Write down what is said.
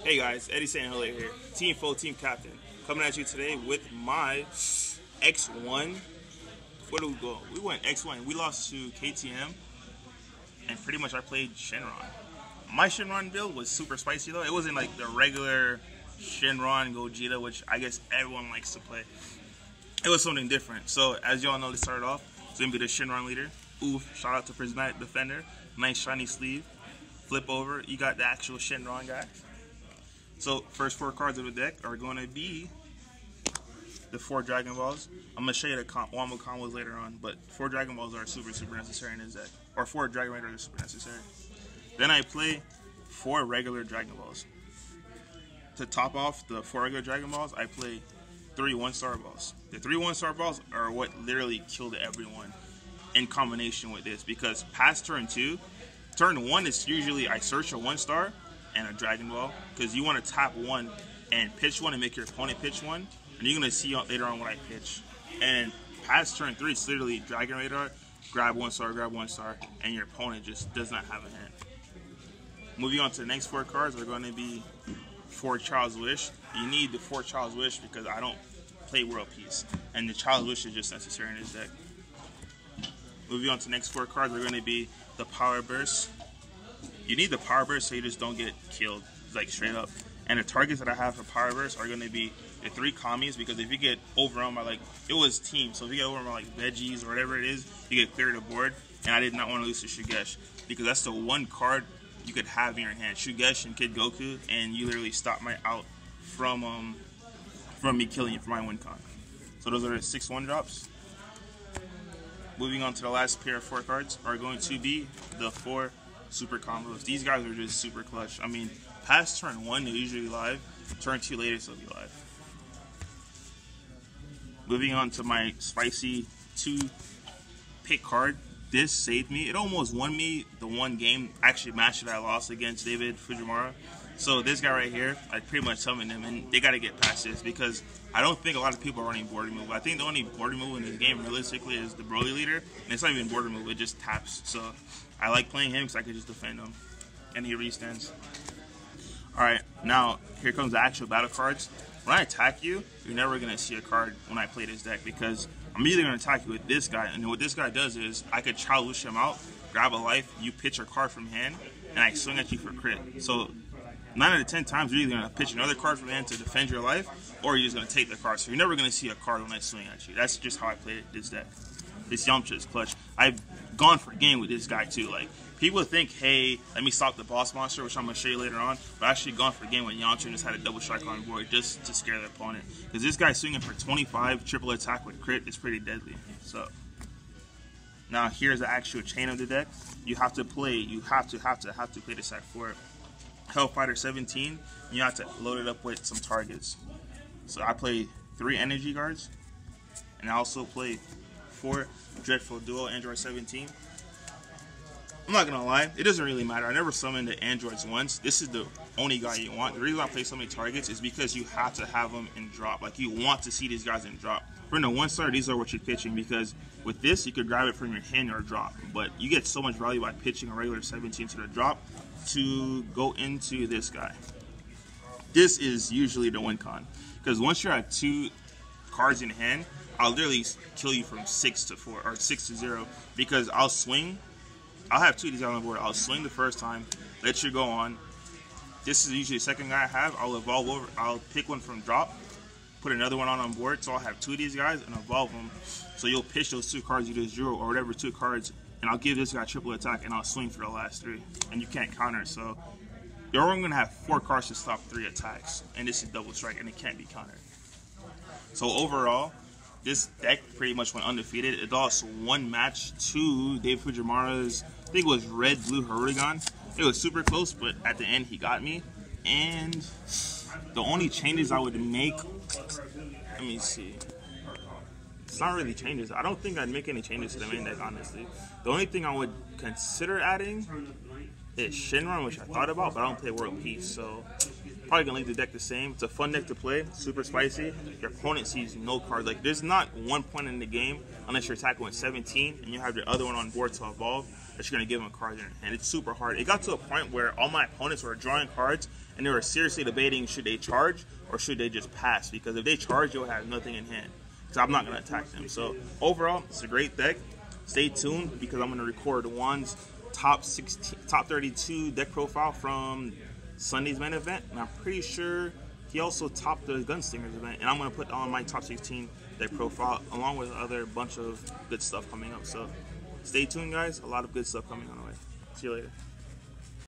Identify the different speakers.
Speaker 1: Hey guys, Eddie St. Hilaire here, Team Full Team Captain, coming at you today with my X-1. Where do we go? We went X-1. We lost to KTM, and pretty much I played Shenron. My Shenron build was super spicy though. It wasn't like the regular Shenron Gogeta, which I guess everyone likes to play. It was something different. So as y'all know, let's start off. It's gonna be the Shenron leader. Oof! Shout out to Prismatic Defender. Nice shiny sleeve. Flip over. You got the actual Shenron guy. So first four cards of the deck are going to be the 4 Dragon Balls. I'm going to show you the Wombo combos later on, but 4 Dragon Balls are super necessary in this deck. Or 4 Dragon Raiders are super necessary. Then I play 4 regular Dragon Balls. To top off the 4 regular Dragon Balls, I play 3 1-star balls. The 3 1-star balls are what literally killed everyone in combination with this, because past turn 2, turn 1 is usually I search a 1-star and a Dragon Ball, because you want to tap 1 and pitch 1 and make your opponent pitch 1, and you're going to see later on what I pitch. And past turn 3, it's literally Dragon Radar, grab 1-star, and your opponent just does not have a hand. Moving on to the next 4 cards are going to be 4 Child's Wish. You need the 4 Child's Wish because I don't play World Peace, and the Child's Wish is just necessary in this deck. Moving on to the next 4 cards are going to be the Power Burst. You need the Power Burst so you just don't get killed, like straight up. And the targets that I have for Power Burst are going to be the 3 commies, because if you get overrun by, like, it was team, so if you get overrun by like veggies or whatever it is, you get cleared the board. And I did not want to lose to Shugesh, because that's the one card you could have in your hand. Shugesh and Kid Goku, and you literally stop my out from me killing you for my win con. So those are the 6 1-drops. Moving on to the last pair of 4 cards are going to be the 4 super combos. These guys are just super clutch. I mean, past turn 1 they're usually live, turn 2 later they'll be live. Moving on to my spicy 2 pick card. This saved me. It almost won me the one game, actually match that I lost against David Fujimura. So this guy right here, I pretty much summoned him, and they got to get past this, because I don't think a lot of people are running border move. I think the only border move in this game realistically is the Broly leader, and it's not even border move, it just taps. So I like playing him because I can just defend him, and he restands. Alright, now here comes the actual battle cards. When I attack you, you're never going to see a card when I play this deck, because I'm either going to attack you with this guy, and what this guy does is I could Child Wish him out, grab a life, you pitch a card from hand, and I swing at you for crit. So 9 out of 10 times you're either going to pitch another card from hand to defend your life, or you're just going to take the card. So you're never going to see a card when I swing at you. That's just how I played this deck. This Yamcha is clutch. I've gone for game with this guy too. Like, people think, hey, let me stop the boss monster, which I'm going to show you later on. But I actually gone for game with Yamcha and just had a double strike on board just to scare the opponent. Because this guy swinging for 25 triple attack with crit is pretty deadly. So now here's the actual chain of the deck. You have to play. You have to play this at 4 Hellfighter 17. You have to load it up with some targets. So I play 3 energy guards, and I also play 4 Dreadful Duo Android 17. I'm not gonna lie, it doesn't really matter. I never summoned the androids once. This is the only guy you want. The reason I play so many targets is because you have to have them in drop. Like, you want to see these guys in drop. For the 1-star, these are what you're pitching, because with this you could grab it from your hand or drop. But you get so much value by pitching a regular 17 to the drop to go into this guy. This is usually the win con, because once you're at 2 cards in hand, I'll literally kill you from 6 to 4 or 6 to 0, because I'll swing. I'll have 2 of these guys on the board. I'll swing the first time, let you go on. This is usually the second guy I have. I'll evolve over. I'll pick one from drop, put another one on board. So I'll have 2 of these guys and evolve them. So you'll pitch those 2 cards you just drew, or whatever 2 cards, and I'll give this guy triple attack, and I'll swing for the last 3, and you can't counter. So you're only gonna have 4 cards to stop 3 attacks, and this is double strike, and it can't be countered. So overall, this deck pretty much went undefeated. It lost 1 match to Dave Fujimura's, I think it was Red Blue Harugan. It was super close, but at the end he got me. And the only changes I would make, let me see. It's not really changes. I don't think I'd make any changes to the main deck, honestly. The only thing I would consider adding is Shenron, which I thought about, but I don't play World Peace, so probably gonna leave the deck the same. It's a fun deck to play, super spicy. Your opponent sees no cards. Like, there's not one point in the game unless you're attacking with 17 and you have your other one on board to evolve that you're gonna give them a card in your hand. It's super hard. It got to a point where all my opponents were drawing cards and they were seriously debating should they charge or should they just pass, because if they charge, you'll have nothing in hand. So I'm not gonna attack them. So overall, it's a great deck. Stay tuned because I'm gonna record Juan's top 32 deck profile from Sunday's main event, and I'm pretty sure he also topped the Gunslingers event, and I'm going to put on my top 16 deck profile along with other bunch of good stuff coming up. So stay tuned, guys. A lot of good stuff coming on the way. See you later.